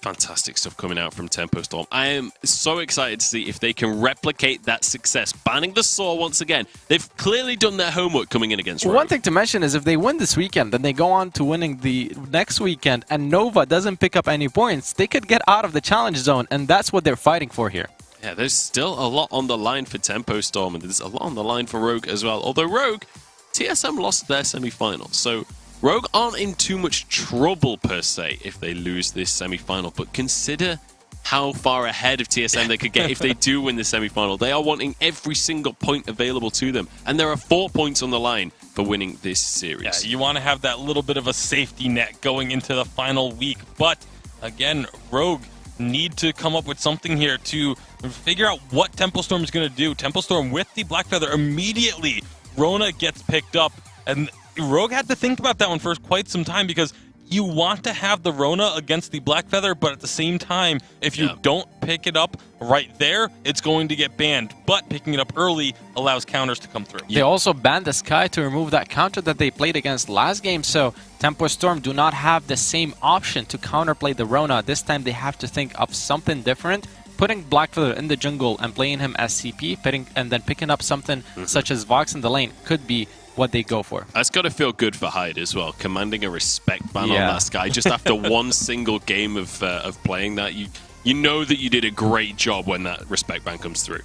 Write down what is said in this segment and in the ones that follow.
Fantastic stuff coming out from Tempo Storm. I am so excited to see if they can replicate that success, banning the Saw once again. They've clearly done their homework coming in against Rogue. One thing to mention is if they win this weekend, then they go on to winning the next weekend, and Nova doesn't pick up any points, they could get out of the challenge zone, and that's what they're fighting for here. Yeah, there's still a lot on the line for Tempo Storm, and there's a lot on the line for Rogue as well. Although Rogue, TSM lost their semi-final, so Rogue aren't in too much trouble per se if they lose this semi-final, but consider how far ahead of TSM they could get if they do win the semi-final. They are wanting every single point available to them, and there are 4 points on the line for winning this series. Yeah, you want to have that little bit of a safety net going into the final week, but again, Rogue need to come up with something here to figure out what Tempo Storm is going to do. Tempo Storm with the Black Feather immediately, Rona gets picked up, and Rogue had to think about that one for quite some time because you want to have the Rona against the Black Feather, but at the same time, if you don't pick it up right there, it's going to get banned. But picking it up early allows counters to come through. They also banned the Sky to remove that counter that they played against last game, so Tempo Storm do not have the same option to counterplay the Rona. This time they have to think of something different. Putting Black Feather in the jungle and playing him as CP, and then picking up something such as Vox in the lane could be what they go for. That's got to feel good for Hyde as well, commanding a respect ban on that Sky just after one single game of playing that. You know that you did a great job when that respect ban comes through.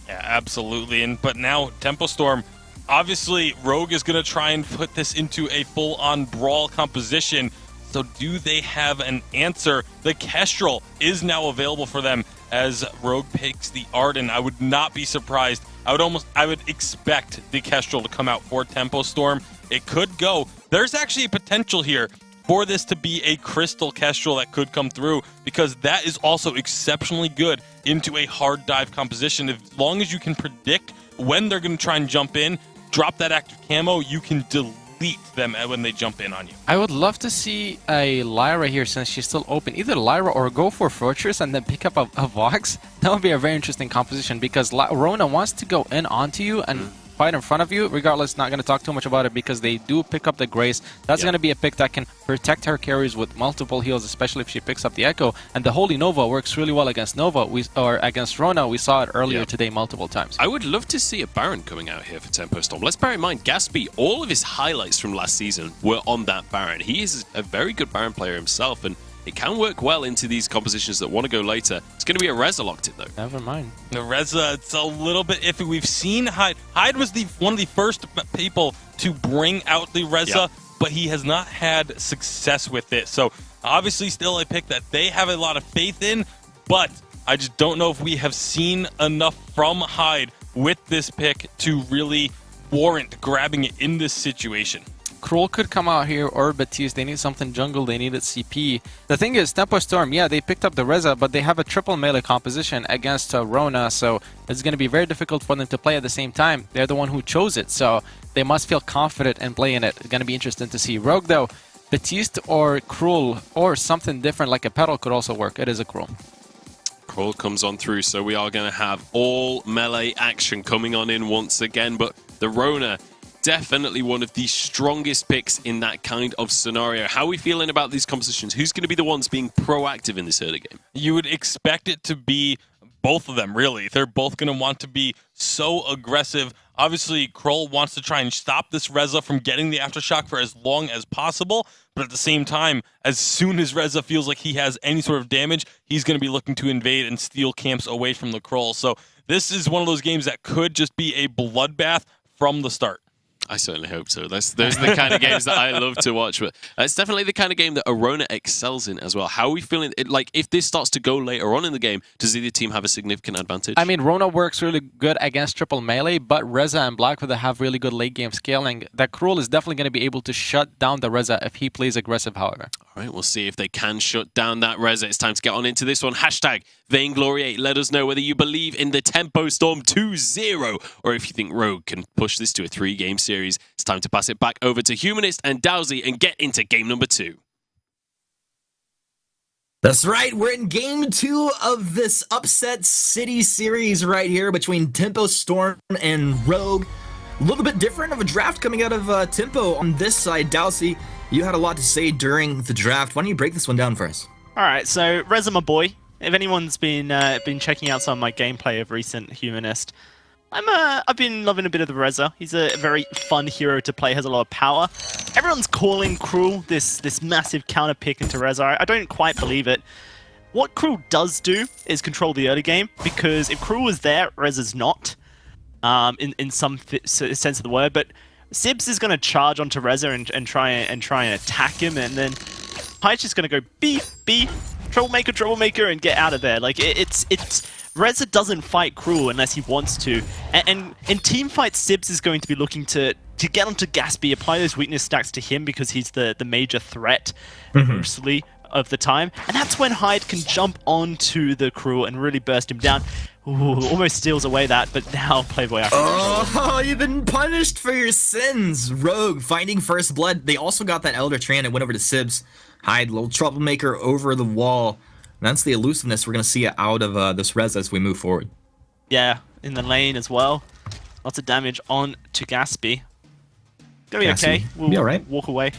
Yeah, absolutely. But now Tempo Storm, obviously Rogue is going to try and put this into a full-on brawl composition. So do they have an answer? The Kestrel is now available for them as Rogue picks the Arden. I would not be surprised. I would expect the Kestrel to come out for Tempo Storm. It could go. There's actually a potential here for this to be a Crystal Kestrel that could come through, because that is also exceptionally good into a hard dive composition. As long as you can predict when they're going to try and jump in, drop that active camo, you can delete them when they jump in on you. I would love to see a Lyra here since she's still open. Either Lyra or go for Fortress and then pick up a Vox. That would be a very interesting composition because Rona wants to go in onto you and fight in front of you. Regardless, not going to talk too much about it because they do pick up the Grace. That's going to be a pick that can protect her carries with multiple heals, especially if she picks up the Echo. And the Holy Nova works really well against Nova, or against Rona. We saw it earlier today multiple times. I would love to see a Baron coming out here for Tempo Storm. Let's bear in mind, Gatsby, all of his highlights from last season were on that Baron. He is a very good Baron player himself, and it can work well into these compositions that want to go later. It's going to be a Reza locked in, though. Never mind. The Reza, it's a little bit iffy. We've seen Hyde. Hyde was one of the first people to bring out the Reza, but he has not had success with it. So obviously still a pick that they have a lot of faith in, but I just don't know if we have seen enough from Hyde with this pick to really warrant grabbing it in this situation. Cruel could come out here, or Batiste. They need something jungle. They needed CP. The thing is, Tempo Storm, they picked up the Reza, but they have a triple melee composition against Rona, so it's going to be very difficult for them to play at the same time. They're the one who chose it, so they must feel confident in playing it. It's going to be interesting to see. Rogue, though, Batiste or Cruel, or something different like a Petal could also work. It is a Cruel. Cruel comes on through, so we are going to have all melee action coming on in once again, but the Rona, definitely one of the strongest picks in that kind of scenario. How are we feeling about these compositions? Who's going to be the ones being proactive in this early game? You would expect it to be both of them, really. They're both going to want to be so aggressive. Obviously, Kroll wants to try and stop this Reza from getting the Aftershock for as long as possible, but at the same time, as soon as Reza feels like he has any sort of damage, he's going to be looking to invade and steal camps away from the Kroll. So this is one of those games that could just be a bloodbath from the start. I certainly hope so. Those are the kind of games that I love to watch. But it's definitely the kind of game that Arona excels in as well. How are we feeling? Like, if this starts to go later on in the game, does either team have a significant advantage? I mean, Rona works really good against triple melee, but Reza and Blackfeather have really good late game scaling. That Cruel is definitely going to be able to shut down the Reza if he plays aggressive, however. All right, we'll see if they can shut down that Reza. It's time to get on into this one. Hashtag Vainglory 8. Let us know whether you believe in the Tempo Storm 2-0 or if you think Rogue can push this to a 3-game series. It's time to pass it back over to Humanist and Dowsy and get into game number 2. That's right, we're in game 2 of this Upset City series right here between Tempo Storm and Rogue. A little bit different of a draft coming out of Tempo on this side. Dowsy, you had a lot to say during the draft. Why don't you break this one down for us? All right, so Reza, my boy. If anyone's been checking out some of my gameplay of recent Humanist, I've been loving a bit of the Reza. He's a very fun hero to play, has a lot of power. Everyone's calling Cruel this massive counter pick into Reza. I don't quite believe it. What Cruel does do is control the early game, because if Cruel is there, Reza's not, in some sense of the word. But Sibs is going to charge onto Reza and try and attack him, and then Hyde's just going to go beep beep, troublemaker, and get out of there. Like it's Reza doesn't fight Cruel unless he wants to, and in team fights, Sibs is going to be looking to get onto Gatsby, apply those weakness stacks to him because he's the major threat, mostly of the time, and that's when Hyde can jump onto the Cruel and really burst him down. Ooh, almost steals away that, but now Playboy actually. Oh, you've been punished for your sins. Rogue finding first blood. They also got that Elder Tran and went over to Sibs. Hyde, little troublemaker over the wall. That's the elusiveness we're going to see out of this Rez as we move forward. Yeah, in the lane as well. Lots of damage on to Gatsby. Gonna be okay. We'll be all right. Walk away.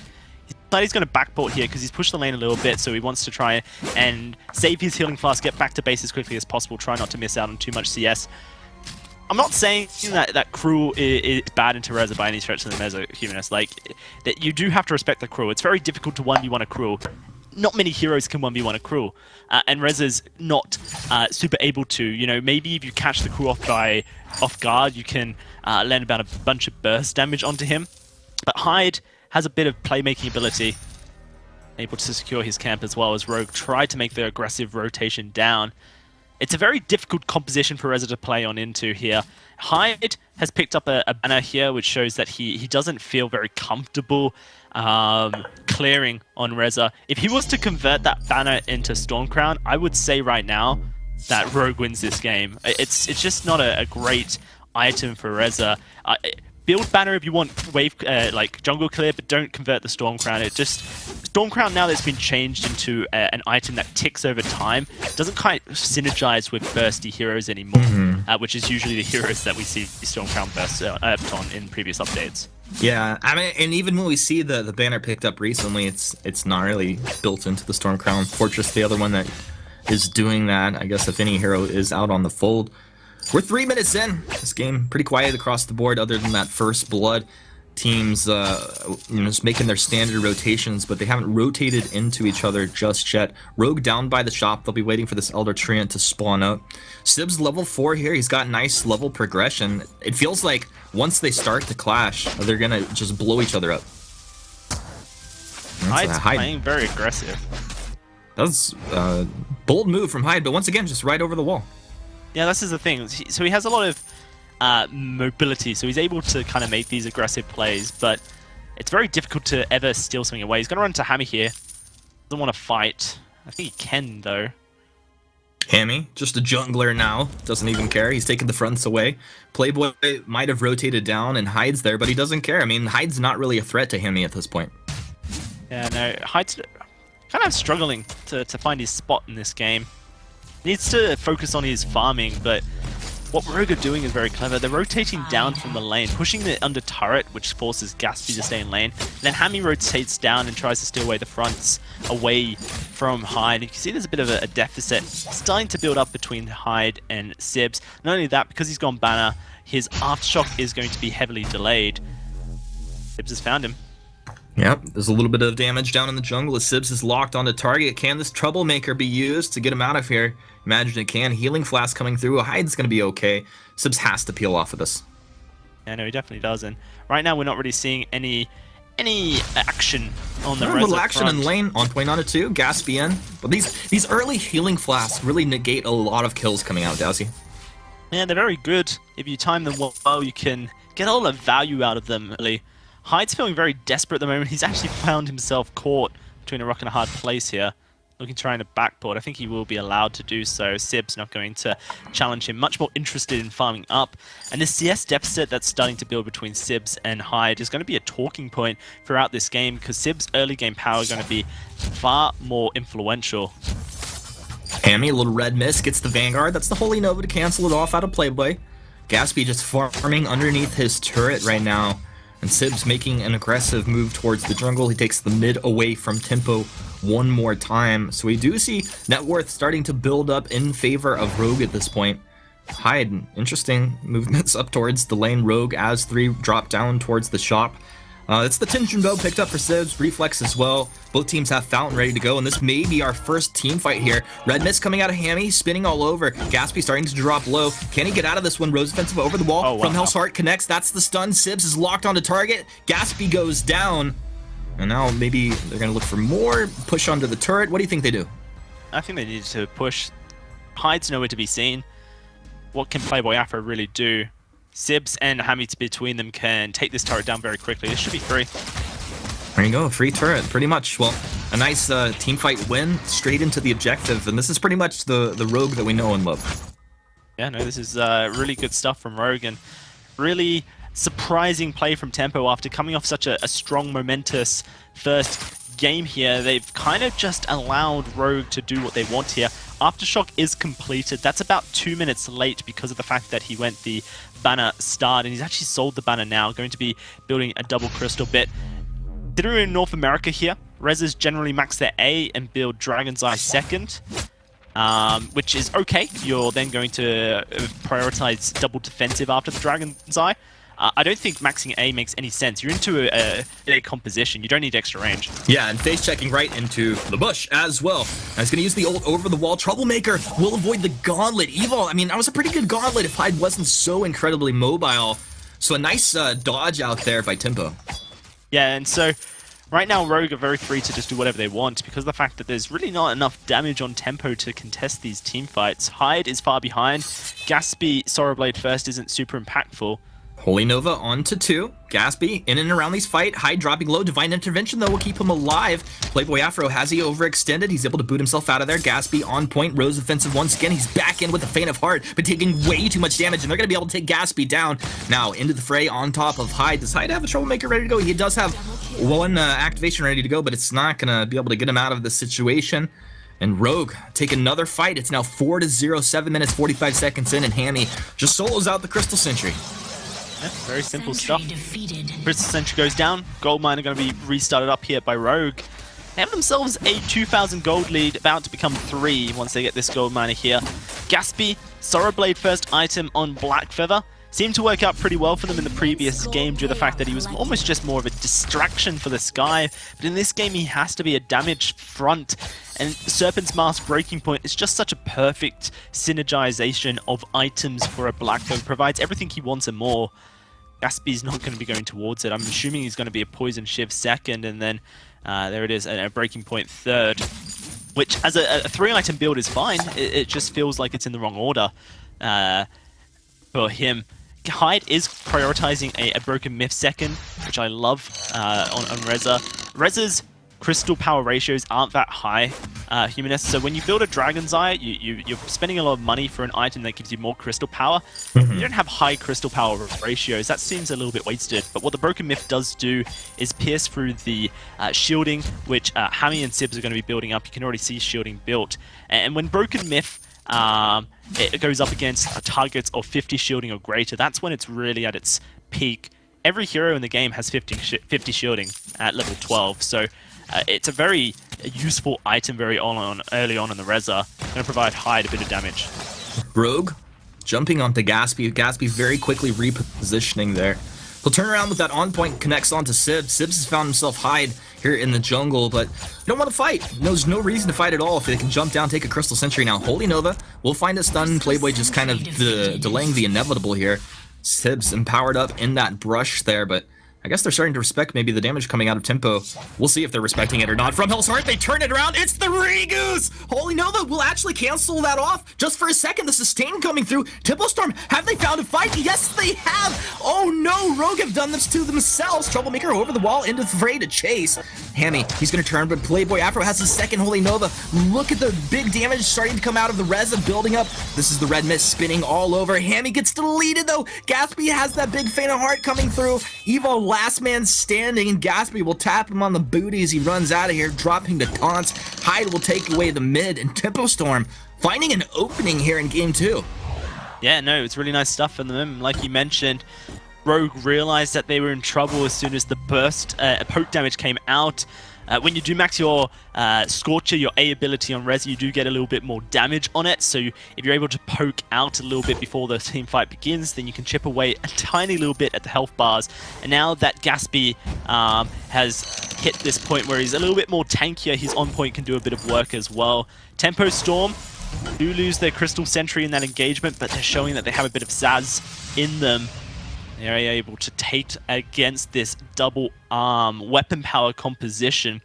He's going to backport here because he's pushed the lane a little bit, so he wants to try and save his healing flask, get back to base as quickly as possible, try not to miss out on too much CS. I'm not saying that Cruel is bad into Reza by any stretch of the Mezzo Humanist. Like, that you do have to respect the Cruel. It's very difficult to 1v1 a Cruel. Not many heroes can 1v1 a Cruel, and Reza's not super able to. You know, maybe if you catch the Cruel off guard, you can land about a bunch of burst damage onto him. But Hyde has a bit of playmaking ability, able to secure his camp as well as Rogue tried to make the aggressive rotation down. It's a very difficult composition for Reza to play on into here. Hyde has picked up a banner here, which shows that he doesn't feel very comfortable clearing on Reza. If he was to convert that banner into Stormcrown, I would say right now that Rogue wins this game. It's just not a great item for Reza. Build banner if you want wave like jungle clear, but don't convert the Stormcrown. Stormcrown, now that's been changed into an item that ticks over time, doesn't quite synergize with bursty heroes anymore, which is usually the heroes that we see Stormcrown burst on in previous updates. Yeah, I mean, and even when we see the banner picked up recently, it's not really built into the Stormcrown. Fortress, the other one that is doing that. I guess if any hero is out on the fold. We're 3 minutes in. This game pretty quiet across the board, other than that first blood. Teams, just making their standard rotations, but they haven't rotated into each other just yet. Rogue down by the shop. They'll be waiting for this Elder Treant to spawn out. Sib's level 4 here. He's got nice level progression. It feels like once they start to clash, they're gonna just blow each other up. Hyde's playing very aggressive. That's a bold move from Hyde, but once again, just right over the wall. Yeah, this is the thing. So he has a lot of mobility, so he's able to kind of make these aggressive plays, but it's very difficult to ever steal something away. He's going to run to Hammy here. Doesn't want to fight. I think he can, though. Hammy, just a jungler now. Doesn't even care. He's taking the fronts away. Playboy might have rotated down and Hyde's there, but he doesn't care. I mean, Hyde's not really a threat to Hammy at this point. Yeah, no, Hyde's kind of struggling to find his spot in this game. Needs to focus on his farming, but what Rogue are doing is very clever. They're rotating down from the lane, pushing the under turret, which forces Gatsby to stay in lane. Then Hammy rotates down and tries to steal away the fronts away from Hyde. You can see there's a bit of a deficit starting to build up between Hyde and Sibs. Not only that, because he's gone banner, his aftershock is going to be heavily delayed. Sibs has found him. Yep, there's a little bit of damage down in the jungle as Sibs is locked onto target. Can this troublemaker be used to get him out of here? Imagine it can. Healing flask coming through. Hyde's going to be okay. Sibs has to peel off of this. Yeah, no, he definitely does. And right now we're not really seeing any action on the little action in lane. On point on it too. Gatsby in. But these early healing flasks really negate a lot of kills coming out, Dowsy. Yeah, they're very good. If you time them well, you can get a lot of value out of them, really. Hyde's feeling very desperate at the moment. He's actually found himself caught between a rock and a hard place here. Looking to try in a backboard. I think he will be allowed to do so. Sib's not going to challenge him. Much more interested in farming up. And the CS deficit that's starting to build between Sibs and Hyde is going to be a talking point throughout this game, because Sib's early game power is going to be far more influential. Hammy, a little red miss, gets the Vanguard. That's the Holy Nova to cancel it off out of Playboy. Gatsby just farming underneath his turret right now. And Sib's making an aggressive move towards the jungle. He takes the mid away from Tempo one more time. So we do see net worth starting to build up in favor of Rogue at this point. Hyde, interesting movements up towards the lane. Rogue as 3 drop down towards the shop. It's the tension bow picked up for Sibs, Reflex as well. Both teams have Fountain ready to go, and this may be our first team fight here. Red Mist coming out of Hammy, spinning all over. Gaspy starting to drop low. Can he get out of this one? Rose offensive over the wall. Oh, wow. From Hell's Heart connects. That's the stun. Sibs is locked onto target. Gaspy goes down. And now maybe they're going to look for more. Push onto the turret. What do you think they do? I think they need to push. Hyde's nowhere to be seen. What can Playboy Afro really do? Sibs and Hammy between them can take this turret down very quickly. This should be free. There you go, free turret, pretty much. Well, a nice team fight win, straight into the objective, and this is pretty much the Rogue that we know and love. Yeah, no, this is really good stuff from Rogue, and really surprising play from Tempo after coming off such a strong, momentous first game here. They've kind of just allowed Rogue to do what they want here. Aftershock is completed. That's about 2 minutes late because of the fact that he went the banner start, and he's actually sold the banner now, going to be building a double crystal bit. Considering in North America here, Rezzers generally max their A and build Dragon's Eye second, which is okay. You're then going to prioritize double defensive after the Dragon's Eye. I don't think maxing A makes any sense. You're into a composition. You don't need extra range. Yeah, and face checking right into the bush as well. And he's going to use the old over-the-wall Troublemaker. Will avoid the Gauntlet. Evil, I mean, that was a pretty good Gauntlet if Hyde wasn't so incredibly mobile. So a nice dodge out there by Tempo. Yeah, and so right now Rogue are very free to just do whatever they want because of the fact that there's really not enough damage on Tempo to contest these team fights. Hyde is far behind. Gaspy, Sorrowblade first isn't super impactful. Holy Nova on to 2. Gaspy in and around these fight. Hyde dropping low. Divine Intervention, though, will keep him alive. Playboy Afro, has he overextended? He's able to boot himself out of there. Gaspy on point. Rose offensive once again. He's back in with a Faint of Heart, but taking way too much damage, and they're going to be able to take Gaspy down. Now, into the fray on top of Hyde. Does Hyde have a Troublemaker ready to go? He does have one activation ready to go, but it's not going to be able to get him out of the situation. And Rogue take another fight. It's now 4-0, 7 minutes, 45 seconds in, and Hammy just solos out the Crystal Sentry. Yeah, very simple stuff. Crystal Sentry goes down. Gold mine are going to be restarted up here by Rogue. They have themselves a 2,000 gold lead, about to become 3 once they get this gold miner here. Gaspy, Sorrowblade first item on Black Feather. Seemed to work out pretty well for them in the previous game due to the fact that he was almost just more of a distraction for this guy. But in this game, he has to be a damage front. And Serpent's Mask Breaking Point is just such a perfect synergization of items for a Black Feather. Provides everything he wants and more. Gaspy's not going to be going towards it. I'm assuming he's going to be a Poison Shiv second, and then there it is, a Breaking Point third. Which, as a 3-item build, is fine. It just feels like it's in the wrong order for him. Hyde is prioritizing a Broken Myth second, which I love on Reza. Reza's crystal power ratios aren't that high, Humanist, so when you build a Dragon's Eye, you're spending a lot of money for an item that gives you more crystal power. You don't have high crystal power ratios. That seems a little bit wasted, but what the Broken Myth does do is pierce through the shielding, which Hammy and Sibs are going to be building up. You can already see shielding built. And when Broken Myth it goes up against targets of 50 shielding or greater, that's when it's really at its peak. Every hero in the game has 50 shielding at level 12, so it's a very useful item early on in the Reza. Going to provide Hyde a bit of damage. Rogue jumping onto Gaspy. Gaspy very quickly repositioning there. He'll turn around with that on-point, connects onto Sibs. Sibs has found himself Hyde here in the jungle, but don't want to fight. There's no reason to fight at all if they can jump down, take a Crystal Sentry now. Holy Nova will find a stun. Playboy just kind of delaying the inevitable here. Sibs empowered up in that brush there, but I guess they're starting to respect maybe the damage coming out of Tempo. We'll see if they're respecting it or not. From Hell's Heart, they turn it around. It's the Regoose! Holy Nova will actually cancel that off just for a second. The sustain coming through. Tempo Storm, have they found a fight? Yes, they have! Oh no, Rogue have done this to themselves. Troublemaker over the wall into the fray to chase. Hammy, he's gonna turn, but Playboy Afro has his second Holy Nova. Look at the big damage starting to come out of the Reza building up. This is the Red Mist spinning all over. Hammy gets deleted though. Gaspy has that big Faint of Heart coming through. Evo last man standing, and Gaspy will tap him on the booty as he runs out of here, dropping the taunts. Hyde will take away the mid, and Tempo Storm finding an opening here in game 2. Yeah, no, it's really nice stuff for them. Like you mentioned, Rogue realized that they were in trouble as soon as the burst poke damage came out. when you do max your Scorcher, your A ability on Res, you do get a little bit more damage on it. So if you're able to poke out a little bit before the team fight begins, then you can chip away a tiny little bit at the health bars. And now that Gatsby has hit this point where he's a little bit more tankier, his on point can do a bit of work as well. Tempo Storm do lose their Crystal Sentry in that engagement, but they're showing that they have a bit of Zaz in them. They're able to take against this double arm weapon power composition.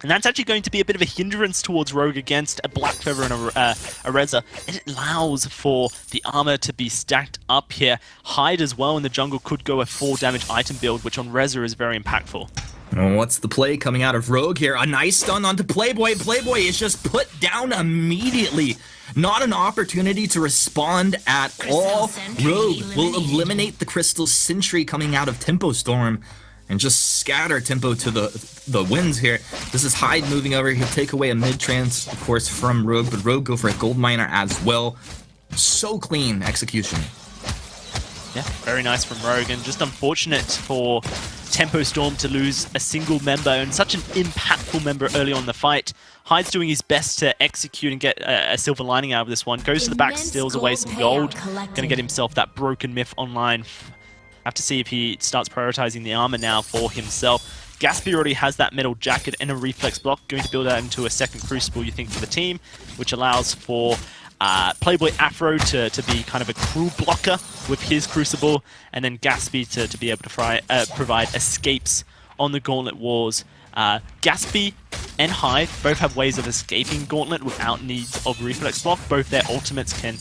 And that's actually going to be a bit of a hindrance towards Rogue against a Black Feather and a Reza. It allows for the armor to be stacked up here. Hyde as well in the jungle could go a 4 damage item build, which on Reza is very impactful. What's the play coming out of Rogue here? A nice stun onto Playboy. Playboy is just put down immediately. Not an opportunity to respond at all. Rogue will eliminate the Crystal Sentry coming out of Tempo Storm and just scatter Tempo to the winds here. This is Hyde moving over. He'll take away a mid-trans, of course, from Rogue, but Rogue go for a Gold Miner as well. So clean execution. Yeah, very nice from Rogue, and just unfortunate for Tempo Storm to lose a single member, and such an impactful member early on in the fight. Hyde's doing his best to execute and get a silver lining out of this one. Goes to the back, steals away some gold. Gonna get himself that Broken Myth online. Have to see if he starts prioritizing the armor now for himself. Gatsby already has that metal jacket and a reflex block. Going to build that into a second Crucible, you think, for the team, which allows for Playboy Afro to be kind of a crew blocker with his Crucible, and then Gatsby to be able to provide escapes on the Gauntlet Wars. Gatsby and Hyde both have ways of escaping Gauntlet without needs of reflex block. Both their ultimates can,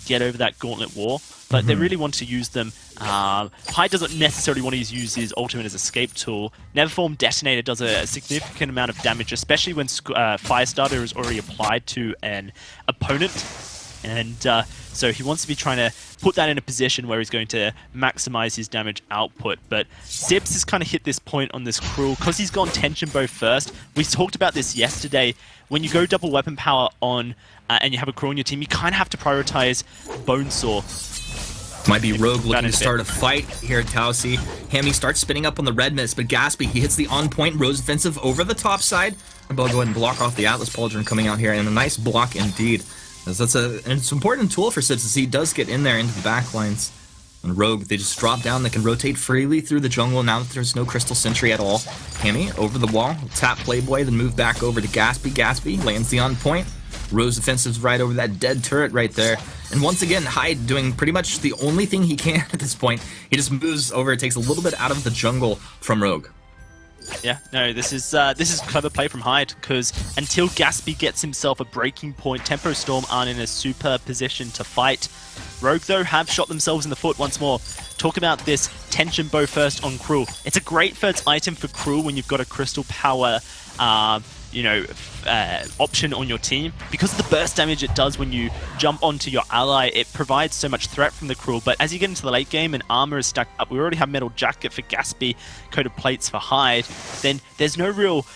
get over that Gauntlet War, but they really want to use them. Hyde doesn't necessarily want to use his ultimate as escape tool. Neverform Detonator does a significant amount of damage, especially when Firestarter is already applied to an opponent. And so he wants to be trying to put that in a position where he's going to maximize his damage output. But Sibs has kind of hit this point on this Cruel because he's gone Tension Bow first. We talked about this yesterday. When you go double weapon power on and you have a Cruel on your team, you kind of have to prioritize Bonesaw. Might be Rogue looking to start a fight here at Tausi. Hammy starts spinning up on the red mist, but Gatsby, he hits the on-point Rose offensive over the top side. I'll go ahead and block off the Atlas Pauldron coming out here, and a nice block indeed. As it's an important tool for Sibs as he does get in there into the back lines. And Rogue, they just drop down, they can rotate freely through the jungle now that there's no Crystal Sentry at all. Hammy over the wall, tap Playboy, then move back over to Gatsby. Gatsby lands the on-point. Rose offensive's right over that dead turret right there. And once again, Hyde doing pretty much the only thing he can at this point. He just moves over, takes a little bit out of the jungle from Rogue. Yeah, no, this is clever play from Hyde, because until Gatsby gets himself a breaking point, Tempo Storm aren't in a super position to fight. Rogue, though, have shot themselves in the foot once more. Talk about this Tension Bow first on Cruel. It's a great first item for Cruel when you've got a Crystal Power option on your team. Because of the burst damage it does when you jump onto your ally, it provides so much threat from the Cruel. But as you get into the late game and armor is stacked up, we already have Metal Jacket for Gatsby, Coated Plates for Hyde, then there's no real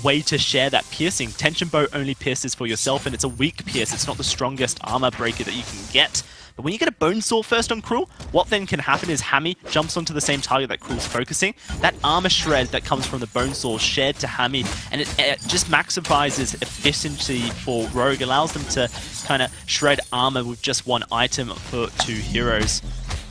way to share that piercing. Tension Bow only pierces for yourself, and it's a weak pierce. It's not the strongest armor breaker that you can get. But when you get a Bonesaw first on Cruel, what then can happen is Hammy jumps onto the same target that Cruel's focusing. That armor shred that comes from the Bonesaw is shared to Hammy, and it just maximizes efficiency for Rogue, allows them to kind of shred armor with just one item for 2 heroes.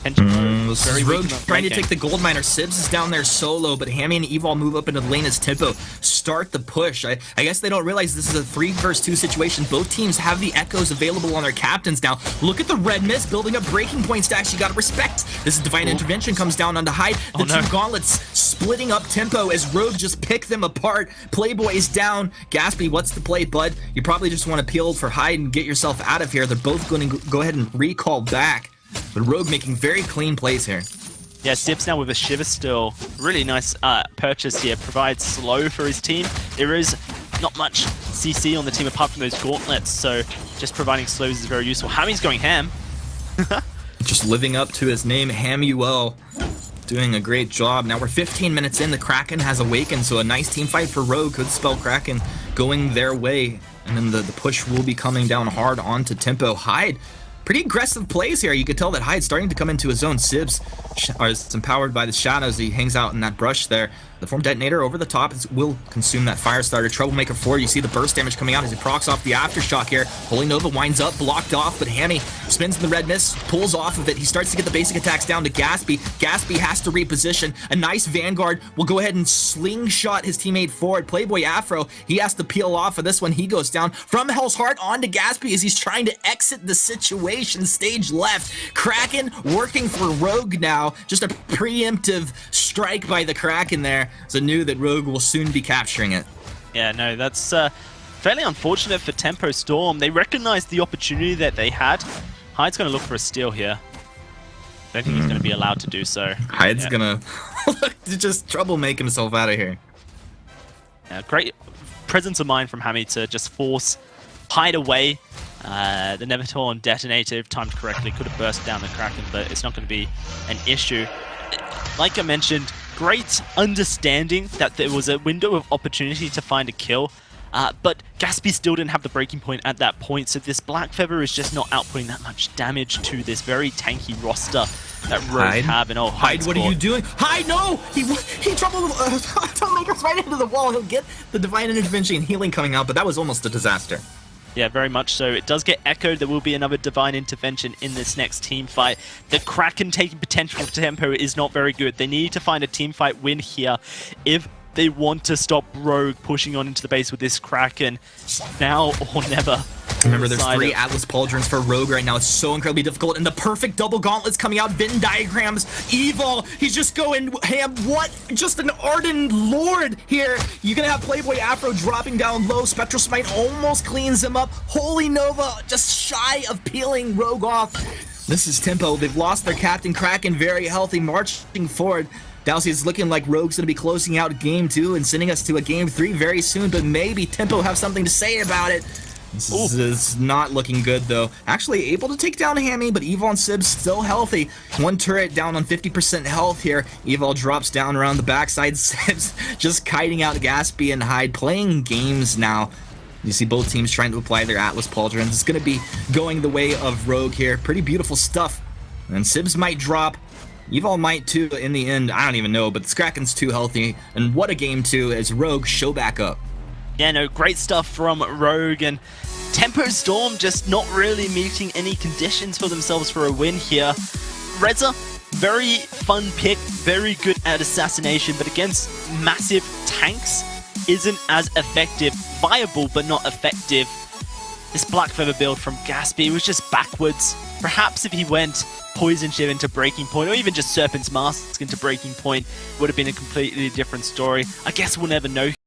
This is Rogue trying to take the gold miner. Sibs is down there solo, but Hammy and Evol move up into the lane as Tempo start the push. I guess they don't realize this is a 3 versus 2 situation. Both teams have the echoes available on their captains now. Look at the red mist building up breaking point stacks. You gotta respect. This is Divine Intervention comes down onto Hyde. The two gauntlets splitting up Tempo as Rogue just pick them apart. Playboy is down. Gatsby, what's the play, bud? You probably just want to peel for Hyde and get yourself out of here. They're both going to go ahead and recall back. But Rogue making very clean plays here. Yeah, Sibs now with a Shiver still. Really nice purchase here. Provides slow for his team. There is not much CC on the team apart from those gauntlets, so just providing slows is very useful. Hammy's going ham. Just living up to his name, Hamuel. Doing a great job. Now we're 15 minutes in. The Kraken has awakened, so a nice team fight for Rogue could spell Kraken going their way. And then the push will be coming down hard onto Tempo. Hyde. Pretty aggressive plays here. You could tell that Hyde's starting to come into his own. Sibs is empowered by the shadows. He hangs out in that brush there. The form detonator over the top will consume that fire starter. Troublemaker 4, you see the burst damage coming out as he procs off the aftershock here. Holy Nova winds up, blocked off, but Hammy spins in the red mist, pulls off of it. He starts to get the basic attacks down to Gaspy. Gaspy has to reposition. A nice Vanguard will go ahead and slingshot his teammate forward. Playboy Afro, he has to peel off of this one. He goes down from Hell's Heart onto Gaspy as he's trying to exit the situation. Stage left. Kraken working for Rogue now. Just a preemptive strike by the Kraken there. So knew that Rogue will soon be capturing it. Yeah, no, that's fairly unfortunate for Tempo Storm. They recognized the opportunity that they had. Hyde's going to look for a steal here. I don't think he's going to be allowed to do so. Hyde's gonna look to just troublemaker himself out of here. Yeah, great presence of mind from Hammy to just force Hyde away. The Nevertorn detonator, if timed correctly, could have burst down the Kraken, but it's not going to be an issue. Like I mentioned, great understanding that there was a window of opportunity to find a kill, but Gaspy still didn't have the breaking point at that point, so this Black Feather is just not outputting that much damage to this very tanky roster that Rogue have. And Hyde, what are you doing? Hyde, no! He Troublemakers right into the wall. He'll get the Divine Intervention and healing coming out, but that was almost a disaster. Yeah, very much so. It does get echoed. There will be another Divine Intervention in this next team fight. The Kraken taking potential for Tempo is not very good. They need to find a team fight win here if they want to stop Rogue pushing on into the base with this Kraken. Now or never. Remember, there's 3 Atlas Pauldrons for Rogue right now. It's so incredibly difficult. And the perfect double gauntlets coming out. Venn diagrams. Evil. He's just going ham. What? Just an Arden Lord here. You're going to have Playboy Afro dropping down low. Spectral Smite almost cleans him up. Holy Nova just shy of peeling Rogue off. This is Tempo. They've lost their captain. Kraken very healthy. Marching forward. Dowsey is looking like Rogue's going to be closing out Game 2 and sending us to a Game 3 very soon. But maybe Tempo have something to say about it. This is not looking good, though. Actually able to take down Hammy, but Evil and Sib's still healthy. One turret down on 50% health here. Evil drops down around the backside. Sib's just kiting out Gaspy and Hyde, playing games now. You see both teams trying to apply their Atlas Pauldrons. It's going to be going the way of Rogue here. Pretty beautiful stuff. And Sibs might drop. Evil might too in the end. I don't even know, but Kraken's too healthy. And what a Game 2 as Rogue show back up. Yeah, no, great stuff from Rogue, and Tempo Storm just not really meeting any conditions for themselves for a win here. Reza, very fun pick, very good at assassination, but against massive tanks isn't as effective. Viable, but not effective. This Black Feather build from Gaspy was just backwards. Perhaps if he went Poison Shiv into Breaking Point, or even just Serpent's Mask into Breaking Point, would have been a completely different story. I guess we'll never know.